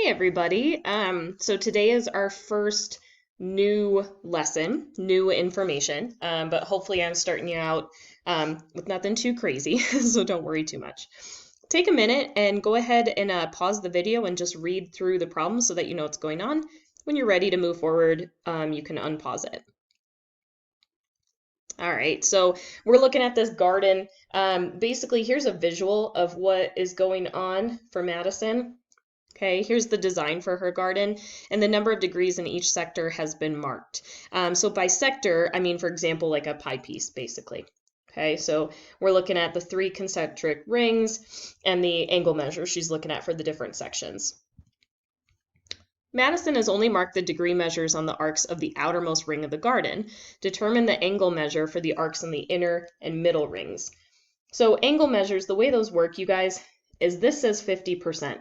everybody. So today is our first new lesson, new information, but hopefully I'm starting you out with nothing too crazy, so don't worry too much. Take a minute and go ahead and pause the video and just read through the problem so that you know what's going on. When you're ready to move forward, you can unpause it. All right, so we're looking at this garden. Basically, here's a visual of what is going on for Madison. Okay, here's the design for her garden, and the number of degrees in each sector has been marked. So by sector, I mean, for example, like a pie piece, basically. Okay, so we're looking at the 3 concentric rings and the angle measure she's looking at for the different sections. Madison has only marked the degree measures on the arcs of the outermost ring of the garden. Determine the angle measure for the arcs in the inner and middle rings. So angle measures, the way those work, you guys, is this says 50%.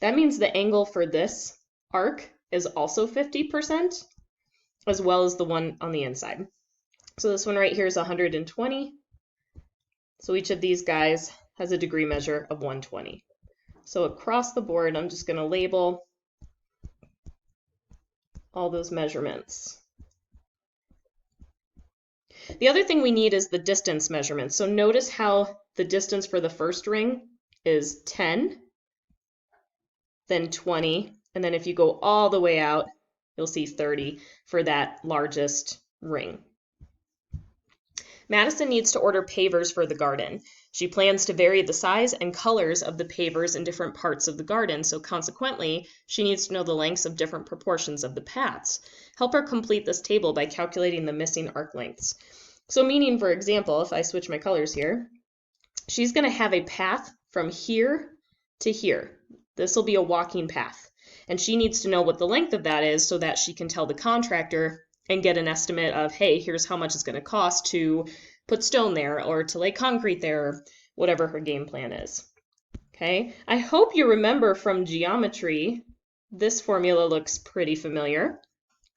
That means the angle for this arc is also 50%, as well as the one on the inside. So this one right here is 120. So each of these guys has a degree measure of 120. So across the board, I'm just going to label all those measurements. The other thing we need is the distance measurement. So notice how the distance for the first ring is 10. Then 20, and then if you go all the way out, you'll see 30 for that largest ring. Madison needs to order pavers for the garden. She plans to vary the size and colors of the pavers in different parts of the garden, so consequently, she needs to know the lengths of different proportions of the paths. Help her complete this table by calculating the missing arc lengths. So meaning, for example, if I switch my colors here, she's going to have a path from here to here. This will be a walking path, and she needs to know what the length of that is so that she can tell the contractor and get an estimate of, hey, here's how much it's going to cost to put stone there or to lay concrete there, or whatever her game plan is. Okay, I hope you remember from geometry, this formula looks pretty familiar,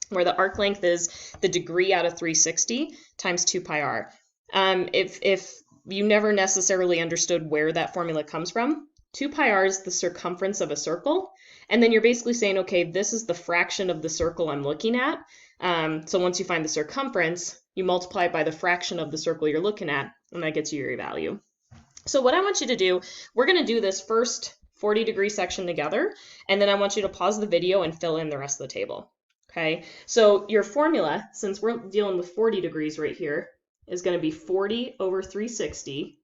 where the arc length is the degree out of 360 times 2 pi r. If you never necessarily understood where that formula comes from, 2 pi r is the circumference of a circle, and then you're basically saying, okay, this is the fraction of the circle I'm looking at. So once you find the circumference, you multiply it by the fraction of the circle you're looking at, and that gets you your value. So what I want you to do, we're going to do this first 40-degree section together, and then I want you to pause the video and fill in the rest of the table. Okay, so your formula, since we're dealing with 40 degrees right here, is going to be 40 over 360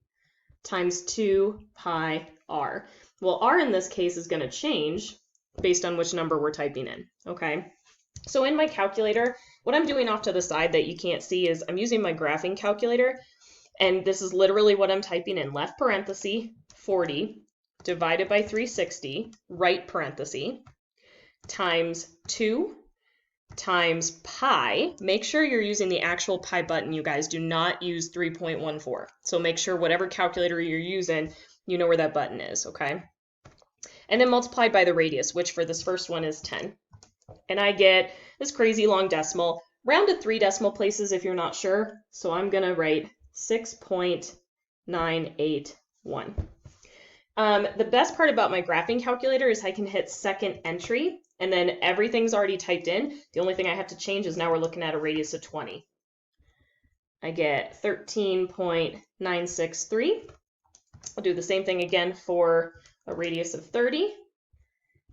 times 2 pi r. Well, r in this case is going to change based on which number we're typing in, okay? So in my calculator, what I'm doing off to the side that you can't see is I'm using my graphing calculator, and this is literally what I'm typing in. Left parenthesis, 40 divided by 360, right parenthesis, times 2 times pi. Make sure you're using the actual pi button, you guys. Do not use 3.14. So make sure whatever calculator you're using, you know where that button is, okay? And then multiplied by the radius, which for this first one is 10. And I get this crazy long decimal. Round to 3 decimal places if you're not sure. So I'm going to write 6.981. The best part about my graphing calculator is I can hit second entry, and then everything's already typed in. The only thing I have to change is now we're looking at a radius of 20. I get 13.963. I'll do the same thing again for a radius of 30,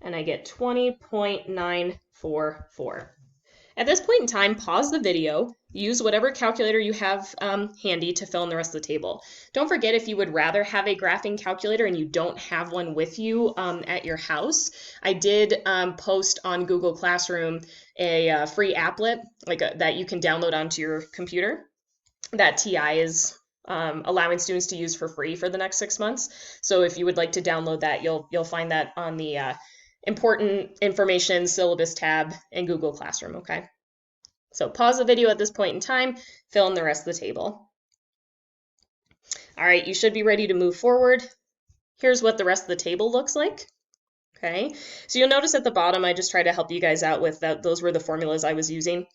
and I get 20.944. At this point in time, pause the video, use whatever calculator you have handy to fill in the rest of the table. Don't forget, if you would rather have a graphing calculator and you don't have one with you at your house, I did post on Google Classroom a free applet that you can download onto your computer that TI is allowing students to use for free for the next 6 months. So if you would like to download that, you'll find that on the important information syllabus tab in Google Classroom, okay? So pause the video at this point in time, fill in the rest of the table. All right, you should be ready to move forward. Here's what the rest of the table looks like. Okay, so you'll notice at the bottom, I just try to help you guys out with that. Those were the formulas I was using.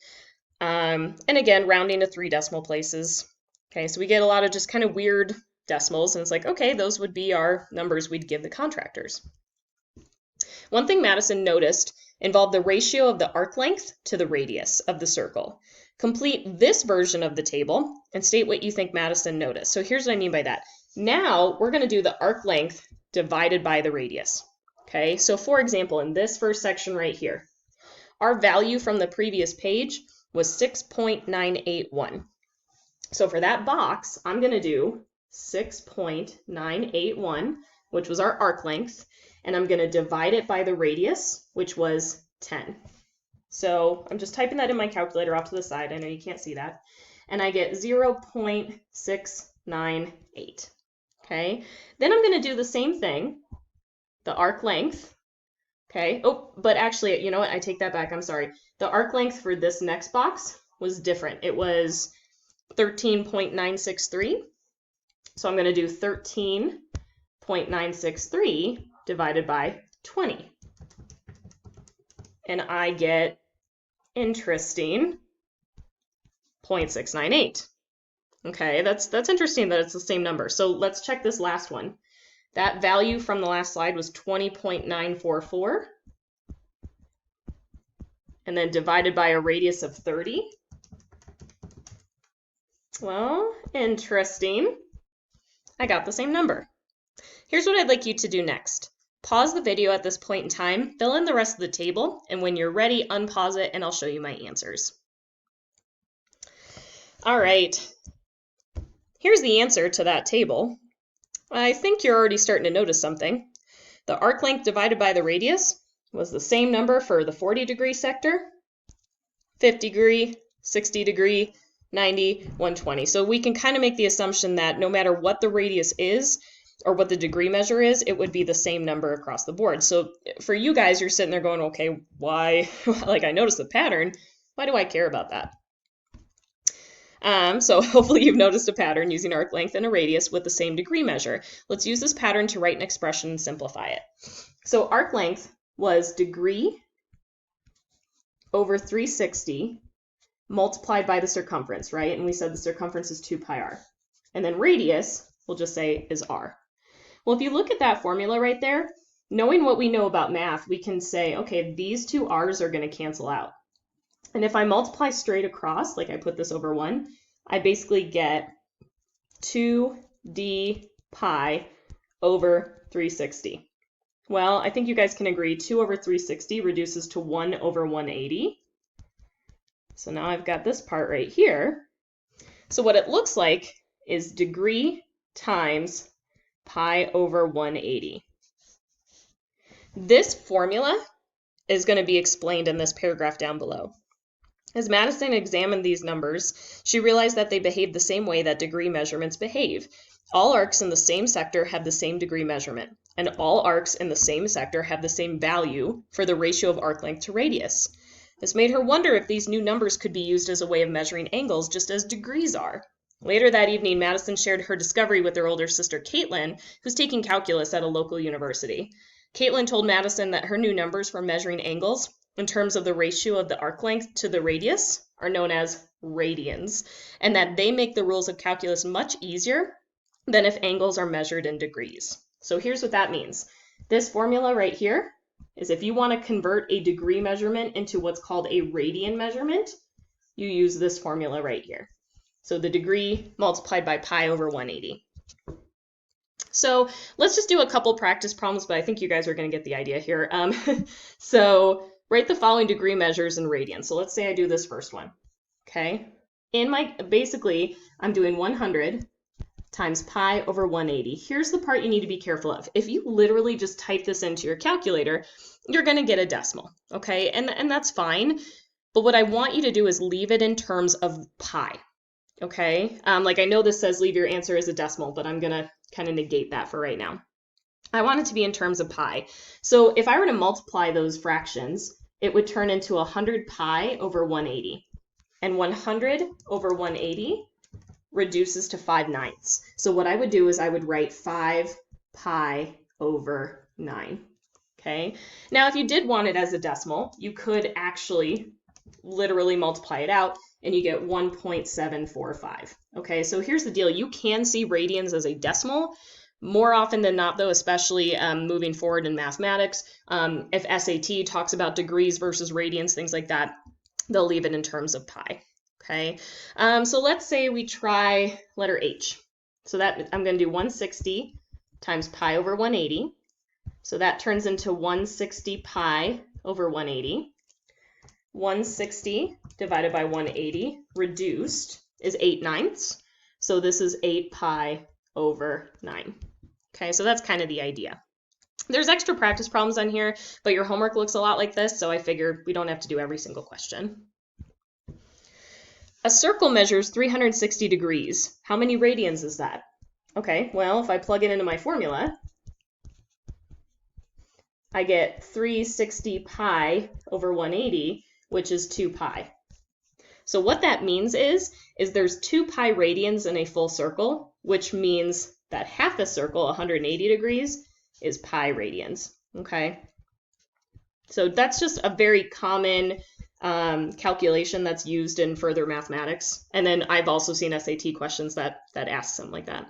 And again, rounding to 3 decimal places. Okay, so we get a lot of just kind of weird decimals, and it's like, okay, those would be our numbers we'd give the contractors. One thing Madison noticed involved the ratio of the arc length to the radius of the circle. Complete this version of the table and state what you think Madison noticed. So here's what I mean by that. Now we're going to do the arc length divided by the radius. Okay, so for example, in this first section right here, our value from the previous page was 6.981. So for that box, I'm going to do 6.981, which was our arc length, and I'm going to divide it by the radius, which was 10. So I'm just typing that in my calculator off to the side. I know you can't see that. And I get 0.698. Okay, then I'm going to do the same thing, the arc length. Okay, oh, but actually, you know what? I take that back. I'm sorry. The arc length for this next box was different. It was 13.963. So I'm going to do 13.963 divided by 20. And I get, interesting, 0.698. Okay, that's interesting that it's the same number. So let's check this last one. That value from the last slide was 20.944. And then divided by a radius of 30. Well, interesting. I got the same number. Here's what I'd like you to do next. Pause the video at this point in time, fill in the rest of the table, and when you're ready, unpause it and I'll show you my answers. All right, here's the answer to that table. I think you're already starting to notice something. The arc length divided by the radius was the same number for the 40-degree sector, 50-degree, 60-degree, 90, 120. So we can kind of make the assumption that no matter what the radius is or what the degree measure is, it would be the same number across the board. So for you guys, you're sitting there going, okay, why? Like, I noticed the pattern. Why do I care about that? So hopefully you've noticed a pattern using arc length and a radius with the same degree measure. Let's use this pattern to write an expression and simplify it. So arc length was degree over 360 multiplied by the circumference, right? And we said the circumference is 2 pi r. And then radius, we'll just say, is r. Well, if you look at that formula right there, knowing what we know about math, we can say, okay, these two r's are going to cancel out. And if I multiply straight across, like I put this over 1, I basically get 2d pi over 360. Well, I think you guys can agree 2 over 360 reduces to 1 over 180. So now I've got this part right here. So what it looks like is degree times pi over 180. This formula is going to be explained in this paragraph down below. As Madison examined these numbers, she realized that they behave the same way that degree measurements behave. All arcs in the same sector have the same degree measurement, and all arcs in the same sector have the same value for the ratio of arc length to radius. This made her wonder if these new numbers could be used as a way of measuring angles just as degrees are. Later that evening, Madison shared her discovery with her older sister, Caitlin, who's taking calculus at a local university. Caitlin told Madison that her new numbers for measuring angles in terms of the ratio of the arc length to the radius are known as radians, and that they make the rules of calculus much easier than if angles are measured in degrees. So here's what that means. This formula right here is if you want to convert a degree measurement into what's called a radian measurement, you use this formula right here. So the degree multiplied by pi over 180. So let's just do a couple practice problems, but I think you guys are going to get the idea here. So write the following degree measures in radians. So let's say I do this first one, okay? Basically, I'm doing 100 times pi over 180. Here's the part you need to be careful of. If you literally just type this into your calculator, you're going to get a decimal, okay? And that's fine. But what I want you to do is leave it in terms of pi, okay? Like I know this says leave your answer as a decimal, but I'm going to kind of negate that for right now. I want it to be in terms of pi. So if I were to multiply those fractions, it would turn into 100 pi over 180. And 100 over 180 reduces to 5/9. So what I would do is I would write 5 pi over 9. Okay. Now, if you did want it as a decimal, you could actually literally multiply it out and you get 1.745. Okay, so here's the deal. You can see radians as a decimal, More often than not, though, especially moving forward in mathematics, if SAT talks about degrees versus radians, things like that, they'll leave it in terms of pi. Okay, so let's say we try letter H. So that I'm going to do 160 times pi over 180. So that turns into 160 pi over 180. 160 divided by 180 reduced is 8/9. So this is 8 pi over 9. Okay, so that's kind of the idea. There's extra practice problems on here, but your homework looks a lot like this, so I figured we don't have to do every single question. A circle measures 360 degrees. How many radians is that? Okay, well, if I plug it into my formula, I get 360 pi over 180, which is 2 pi. So what that means is there's 2 pi radians in a full circle, which means that half a circle, 180 degrees, is pi radians, okay? So that's just a very common calculation that's used in further mathematics. And then I've also seen SAT questions that ask something like that.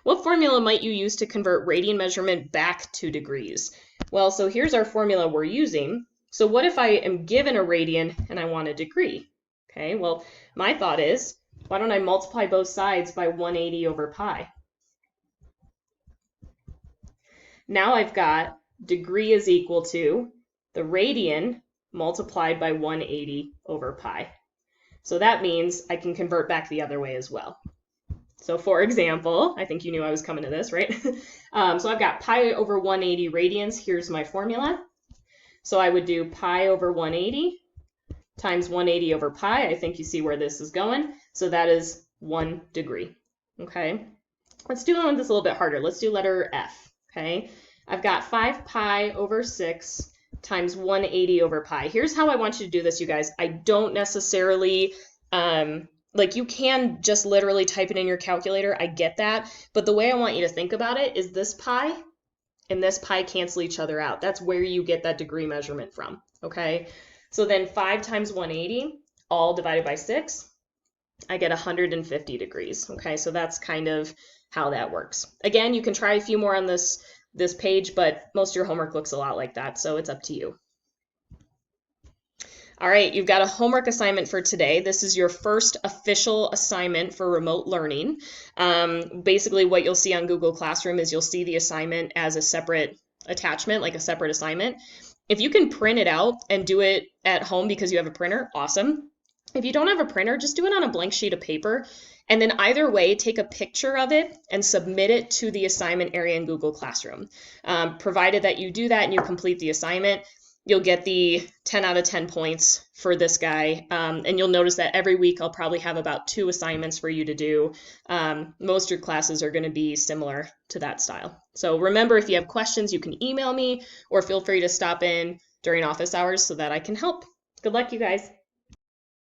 What formula might you use to convert radian measurement back to degrees? Well, so here's our formula we're using. So what if I am given a radian and I want a degree? Okay, well, my thought is, why don't I multiply both sides by 180 over pi? Now I've got degree is equal to the radian multiplied by 180 over pi. So that means I can convert back the other way as well. So for example, I think you knew I was coming to this, right? So I've got pi over 180 radians. Here's my formula. So I would do pi over 180 times 180 over pi. I think you see where this is going. So that is 1 degree. Okay. Let's do one with this a little bit harder. Let's do letter F. Okay. I've got 5 pi over 6 times 180 over pi. Here's how I want you to do this, you guys. I don't necessarily like you can just literally type it in your calculator. I get that. But the way I want you to think about it is this pi and this pi cancel each other out. That's where you get that degree measurement from. Okay. So then 5 times 180, all divided by 6, I get 150 degrees. Okay. So that's kind of how that works. Again, you can try a few more on this page, but most of your homework looks a lot like that. So it's up to you. All right, you've got a homework assignment for today. This is your first official assignment for remote learning. Basically, what you'll see on Google Classroom is you'll see the assignment as a separate attachment, like a separate assignment. If you can print it out and do it at home because you have a printer, awesome. If you don't have a printer, just do it on a blank sheet of paper. And then either way, take a picture of it and submit it to the assignment area in Google Classroom. Provided that you do that and you complete the assignment, you'll get the 10 out of 10 points for this guy. And you'll notice that every week I'll probably have about 2 assignments for you to do. Most of your classes are going to be similar to that style. So remember, if you have questions, you can email me or feel free to stop in during office hours so that I can help. Good luck, you guys.